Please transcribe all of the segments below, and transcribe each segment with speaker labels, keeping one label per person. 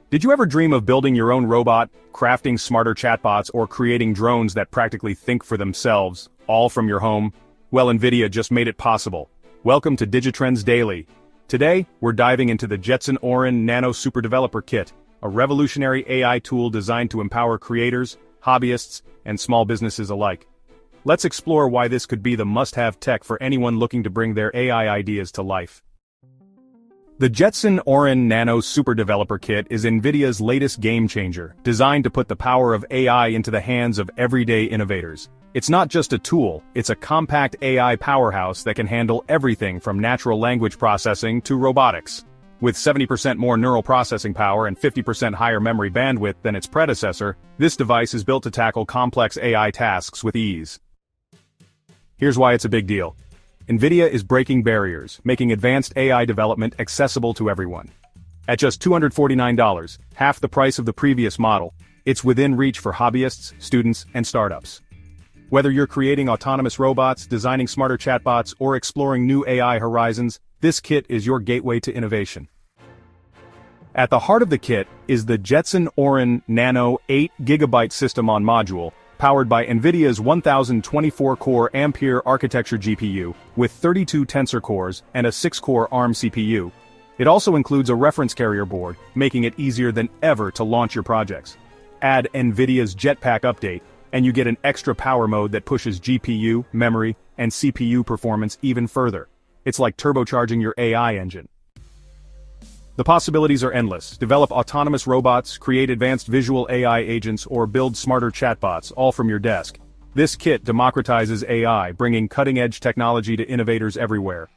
Speaker 1: Did you ever dream of building your own robot, crafting smarter chatbots, or creating drones that practically think for themselves, all from your home? Well, Nvidia just made it possible. Welcome to Digitrends Daily. Today, we're diving into the Jetson Orin Nano Super Developer Kit, a revolutionary AI tool designed to empower creators, hobbyists, and small businesses alike. Let's explore why this could be the must-have tech for anyone looking to bring their AI ideas to life. The Jetson Orin Nano Super Developer Kit is Nvidia's latest game-changer, designed to put the power of AI into the hands of everyday innovators. It's not just a tool, it's a compact AI powerhouse that can handle everything from natural language processing to robotics. With 70% more neural processing power and 50% higher memory bandwidth than its predecessor, this device is built to tackle complex AI tasks with ease. Here's why it's a big deal. Nvidia is breaking barriers, making advanced AI development accessible to everyone. At just $249, half the price of the previous model, it's within reach for hobbyists, students, and startups. Whether you're creating autonomous robots, designing smarter chatbots, or exploring new AI horizons, this kit is your gateway to innovation. At the heart of the kit is the Jetson Orin Nano 8GB system-on-module, powered by Nvidia's 1024-core Ampere architecture GPU, with 32 tensor cores and a 6-core ARM CPU. It also includes a reference carrier board, making it easier than ever to launch your projects. Add Nvidia's Jetpack update, and you get an extra power mode that pushes GPU, memory, and CPU performance even further. It's like turbocharging your AI engine. The possibilities are endless. Develop autonomous robots, create advanced visual AI agents, or build smarter chatbots, all from your desk. This kit democratizes AI, bringing cutting-edge technology to innovators everywhere.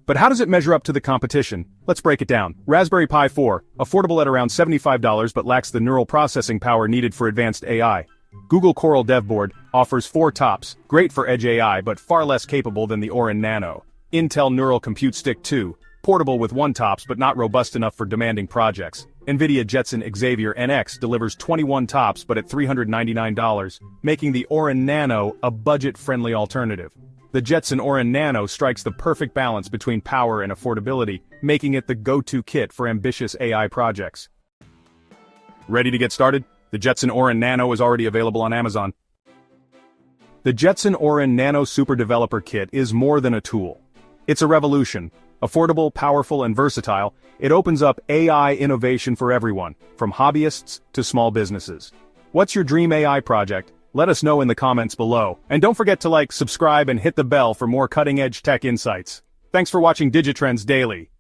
Speaker 1: But how does it measure up to the competition? Let's break it down. Raspberry Pi 4, affordable at around $75 but lacks the neural processing power needed for advanced AI. Google Coral Dev Board offers 4 tops, great for edge AI but far less capable than the Orin Nano. Intel Neural Compute Stick 2, portable with 1 tops but not robust enough for demanding projects. Nvidia Jetson Xavier NX delivers 21 tops but at $399, making the Orin Nano a budget-friendly alternative. The Jetson Orin Nano strikes the perfect balance between power and affordability, making it the go-to kit for ambitious AI projects. Ready to get started? The Jetson Orin Nano is already available on Amazon. The Jetson Orin Nano Super Developer Kit is more than a tool. It's a revolution. Affordable, powerful, and versatile, it opens up AI innovation for everyone, from hobbyists to small businesses. What's your dream AI project? Let us know in the comments below. And don't forget to like, subscribe, and hit the bell for more cutting-edge tech insights. Thanks for watching Digitrends Daily.